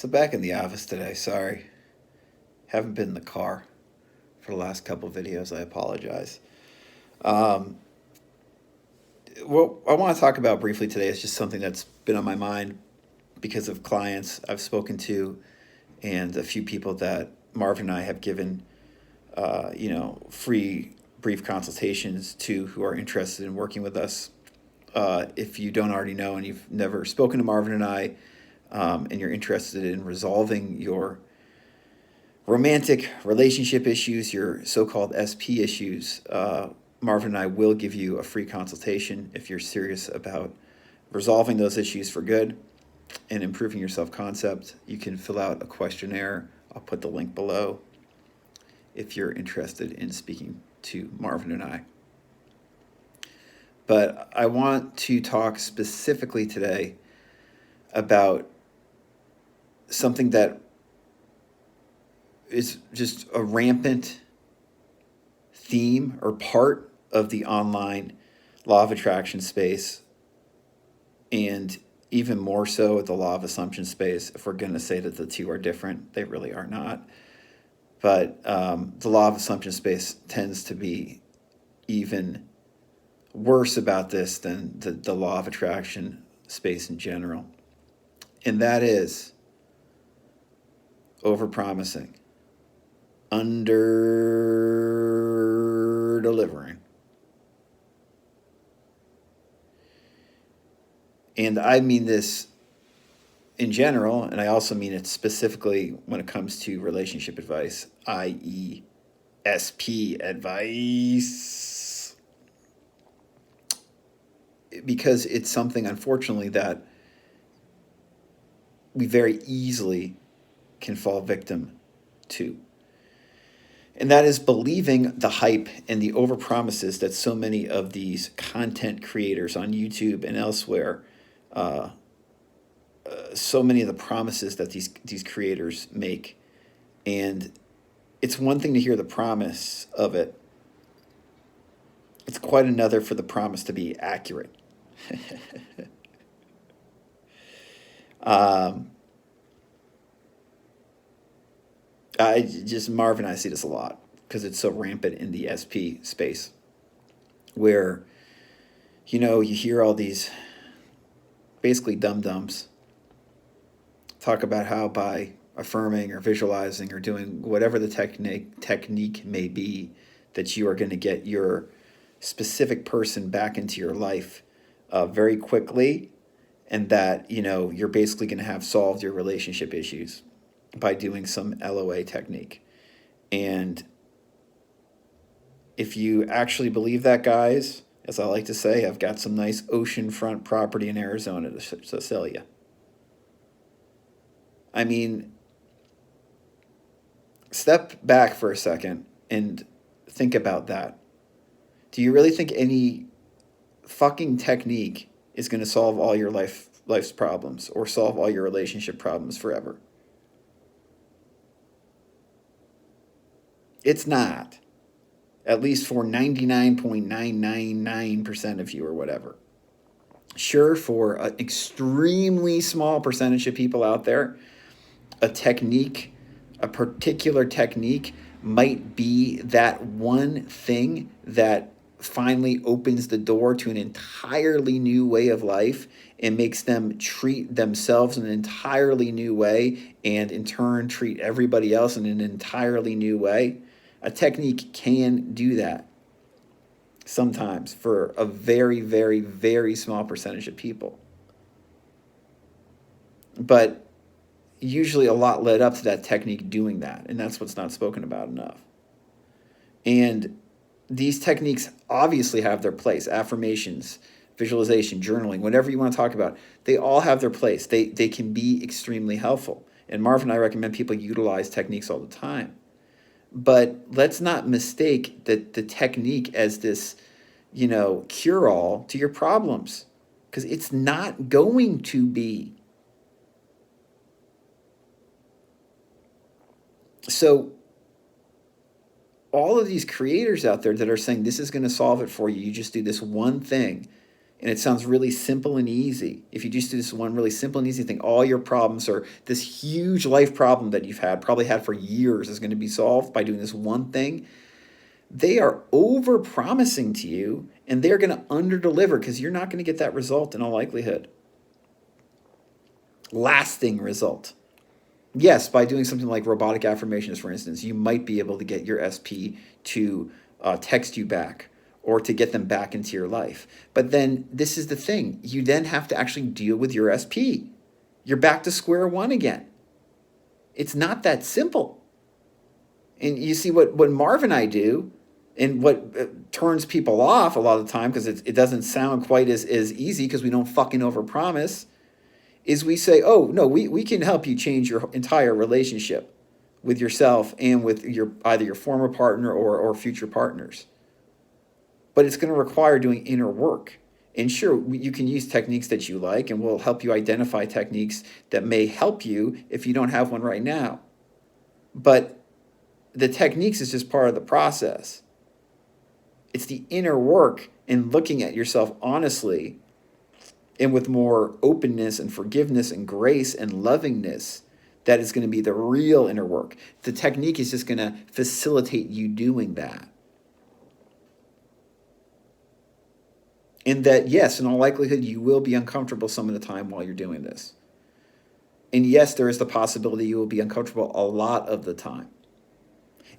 So back in the office today, sorry. Haven't been in the car for the last couple of videos. I apologize. Um, what I want to talk about briefly today is just something that's been on my mind because of clients I've spoken to and a few people that Marvin and I have given, free brief consultations to who are interested in working with us. If you don't already know and you've never spoken to Marvin and I, and you're interested in resolving your romantic relationship issues, your so called SP issues, Marvin and I will give you a free consultation if you're serious about resolving those issues for good and improving your self concept. You can fill out a questionnaire. I'll put the link below if you're interested in speaking to Marvin and I. But I want to talk specifically today about something that is just a rampant theme or part of the online law of attraction space, and even more so the law of assumption space. If we're going to say that the two are different, they really are not. But the law of assumption space tends to be even worse about this than the law of attraction space in general. And that is overpromising, underdelivering. And I mean this in general, and I also mean it specifically when it comes to relationship advice, i.e., SP advice. Because it's something, unfortunately, that we very easily can fall victim to. And that is believing the hype and the overpromises that so many of these content creators on YouTube and elsewhere, so many of the promises that these creators make. And it's one thing to hear the promise of it. It's quite another for the promise to be accurate. Marvin and I see this a lot because it's so rampant in the SP space where, you hear all these basically dum-dums talk about how by affirming or visualizing or doing whatever the technique may be, that you are going to get your specific person back into your life very quickly, and that you're basically going to have solved your relationship issues by doing some LOA technique. And if you actually believe that, guys, as I like to say, I've got some nice oceanfront property in Arizona to sell you. I mean, step back for a second and think about that. Do you really think any fucking technique is going to solve all your life's problems or solve all your relationship problems forever? It's not. At least for 99.999% of you or whatever. Sure, for an extremely small percentage of people out there, a particular technique might be that one thing that finally opens the door to an entirely new way of life and makes them treat themselves in an entirely new way, and in turn treat everybody else in an entirely new way. A technique can do that sometimes for a very, very, very small percentage of people. But usually a lot led up to that technique doing that, and that's what's not spoken about enough. And these techniques obviously have their place. Affirmations, visualization, journaling, whatever you want to talk about, they all have their place. They can be extremely helpful. And Marvin and I recommend people utilize techniques all the time. But let's not mistake the technique as this, cure-all to your problems, because it's not going to be. So all of these creators out there that are saying this is going to solve it for you, you just do this one thing, and it sounds really simple and easy. If you just do this one really simple and easy thing, all your problems or this huge life problem that you've probably had for years, is going to be solved by doing this one thing. They are over promising to you, and they're going to under deliver because you're not going to get that result in all likelihood. Lasting result. Yes, by doing something like robotic affirmations, for instance, you might be able to get your SP to text you back or to get them back into your life. But then this is the thing. You then have to actually deal with your SP. You're back to square one again. It's not that simple. And you see what Marvin and I do, and what turns people off a lot of the time, because it doesn't sound quite as easy because we don't fucking overpromise, is we say, oh, no, we can help you change your entire relationship with yourself and with either your former partner or future partners. But it's going to require doing inner work. And sure, you can use techniques that you like, and we'll help you identify techniques that may help you if you don't have one right now. But the techniques is just part of the process. It's the inner work and looking at yourself honestly and with more openness and forgiveness and grace and lovingness that is going to be the real inner work. The technique is just going to facilitate you doing that. And that, yes, in all likelihood, you will be uncomfortable some of the time while you're doing this. And yes, there is the possibility you will be uncomfortable a lot of the time.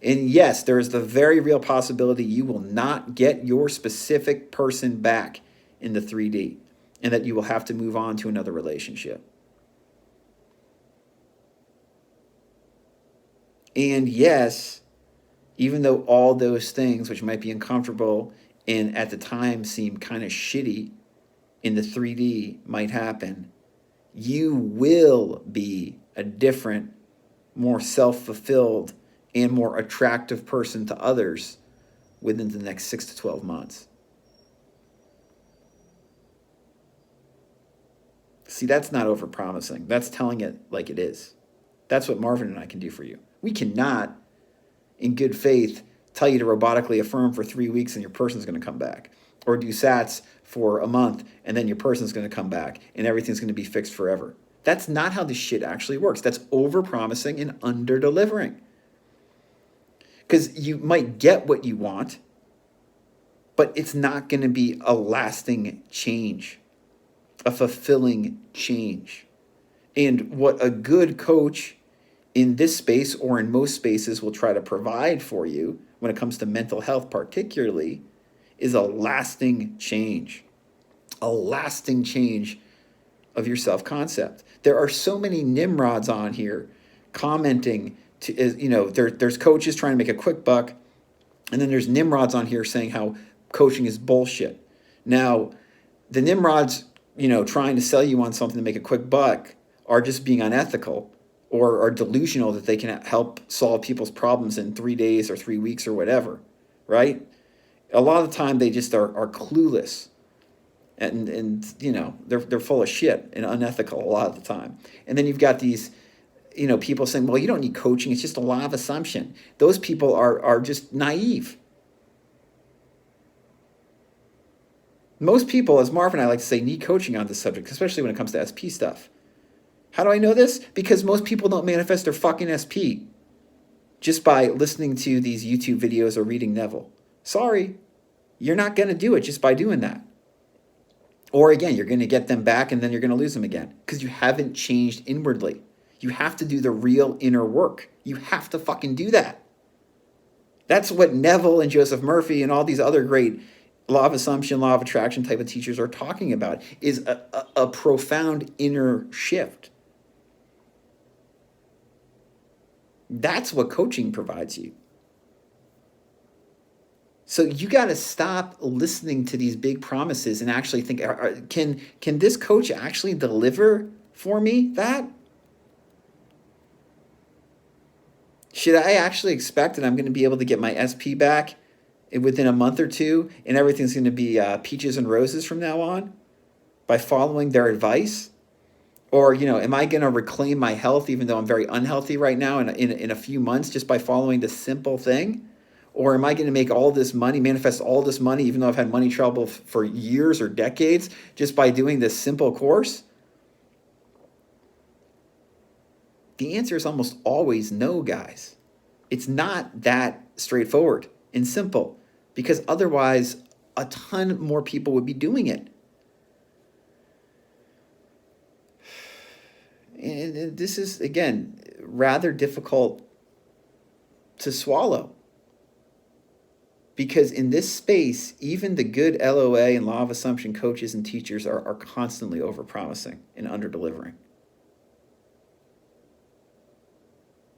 And yes, there is the very real possibility you will not get your specific person back in the 3D, and that you will have to move on to another relationship. And yes, even though all those things, which might be uncomfortable and at the time seem kind of shitty in the 3D, might happen, you will be a different, more self-fulfilled, and more attractive person to others within the next 6 to 12 months. See, that's not overpromising. That's telling it like it is. That's what Marvin and I can do for you. We cannot, in good faith, tell you to robotically affirm for 3 weeks and your person's going to come back. Or do SATs for a month and then your person's going to come back and everything's going to be fixed forever. That's not how this shit actually works. That's overpromising and under-delivering. Because you might get what you want, but it's not going to be a lasting change, a fulfilling change. And what a good coach in this space or in most spaces will try to provide for you when it comes to mental health particularly is a lasting change of your self-concept. There are so many Nimrods on here commenting there's coaches trying to make a quick buck, and then there's Nimrods on here saying how coaching is bullshit. Now, the Nimrods, trying to sell you on something to make a quick buck are just being unethical or are delusional that they can help solve people's problems in 3 days or 3 weeks or whatever, right? A lot of the time they just are clueless and they're full of shit and unethical a lot of the time. And then you've got these people saying, well, you don't need coaching. It's just a law of assumption. Those people are just naive. Most people, as Marvin and I like to say, need coaching on this subject, especially when it comes to SP stuff. How do I know this? Because most people don't manifest their fucking SP just by listening to these YouTube videos or reading Neville. Sorry, you're not going to do it just by doing that. Or again, you're going to get them back and then you're going to lose them again because you haven't changed inwardly. You have to do the real inner work. You have to fucking do that. That's what Neville and Joseph Murphy and all these other great law of assumption, law of attraction type of teachers are talking about, is a profound inner shift. That's what coaching provides you. So you got to stop listening to these big promises and actually think, can this coach actually deliver for me that? Should I actually expect that I'm going to be able to get my SP back within a month or two and everything's going to be peaches and roses from now on by following their advice? Or, am I going to reclaim my health even though I'm very unhealthy right now in a few months just by following this simple thing? Or am I going to make all this money, manifest all this money, even though I've had money trouble for years or decades, just by doing this simple course? The answer is almost always no, guys. It's not that straightforward and simple, because otherwise a ton more people would be doing it. And this is, again, rather difficult to swallow. Because in this space, even the good LOA and law of assumption coaches and teachers are constantly overpromising and underdelivering.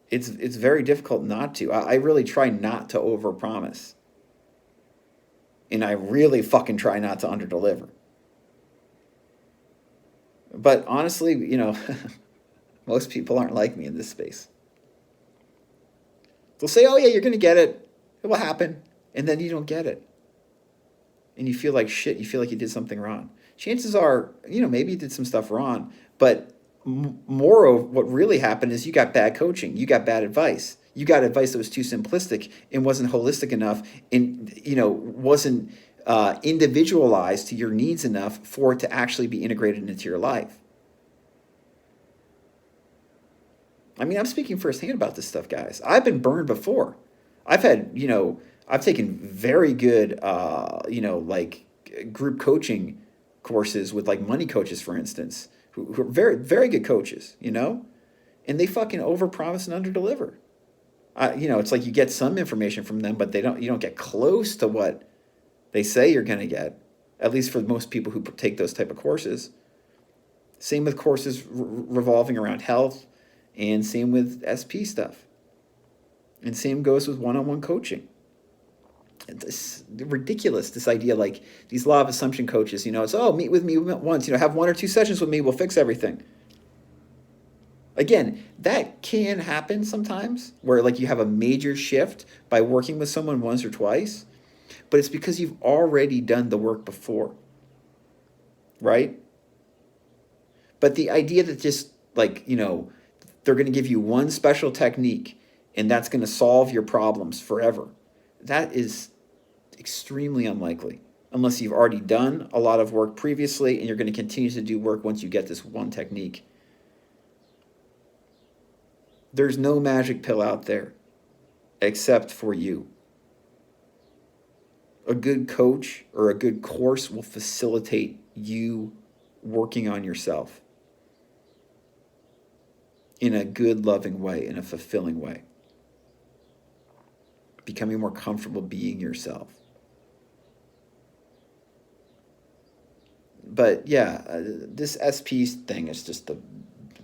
It's very difficult not to. I really try not to overpromise. And I really fucking try not to underdeliver. But honestly, most people aren't like me in this space. They'll say, oh yeah, you're going to get it. It will happen. And then you don't get it. And you feel like shit. You feel like you did something wrong. Chances are, maybe you did some stuff wrong. But more of what really happened is you got bad coaching. You got bad advice. You got advice that was too simplistic and wasn't holistic enough and, wasn't individualized to your needs enough for it to actually be integrated into your life. I mean, I'm speaking firsthand about this stuff, guys. I've been burned before. I've had, I've taken very good, like group coaching courses with like money coaches, for instance, who are very, very good coaches, and they fucking overpromise and underdeliver. It's like you get some information from them, but you don't get close to what they say you're going to get, at least for most people who take those type of courses. Same with courses revolving around health, and same with SP stuff. And same goes with one-on-one coaching. It's ridiculous, this idea, like these law of assumption coaches, it's, oh, meet with me once, have 1 or 2 sessions with me, we'll fix everything. Again, that can happen sometimes where like you have a major shift by working with someone once or twice, but it's because you've already done the work before, right? But the idea that just like, they're going to give you one special technique and that's going to solve your problems forever, that is extremely unlikely unless you've already done a lot of work previously and you're going to continue to do work once you get this one technique. There's no magic pill out there except for you. A good coach or a good course will facilitate you working on yourself in a good, loving way, in a fulfilling way. Becoming more comfortable being yourself. But yeah, this SP thing is just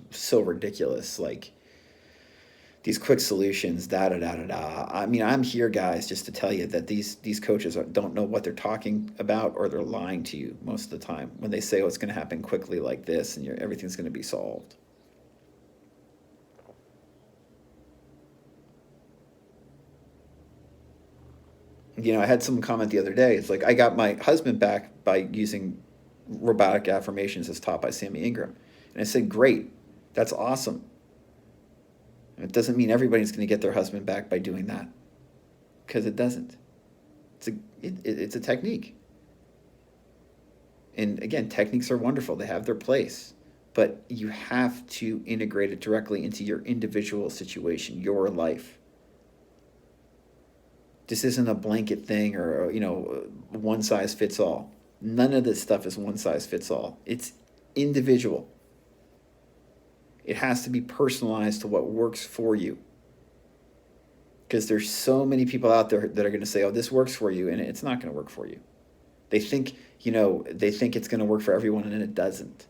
so ridiculous. Like, these quick solutions, da-da-da-da-da. I mean, I'm here, guys, just to tell you that these coaches don't know what they're talking about, or they're lying to you most of the time when they say, oh, it's going to happen quickly like this and everything's going to be solved. I had someone comment the other day, it's like, I got my husband back by using robotic affirmations as taught by Sammy Ingram. And I said, great, that's awesome. It doesn't mean everybody's going to get their husband back by doing that, because it doesn't. It's a technique. And again, techniques are wonderful. They have their place. But you have to integrate it directly into your individual situation, your life. This isn't a blanket thing or, one size fits all. None of this stuff is one size fits all. It's individual. It has to be personalized to what works for you. Because there's so many people out there that are going to say, oh, this works for you, and it's not going to work for you. They think, it's going to work for everyone, and it doesn't.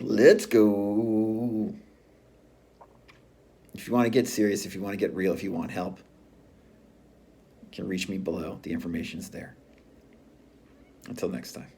Let's go. If you want to get serious, if you want to get real, if you want help, you can reach me below. The information's there. Until next time.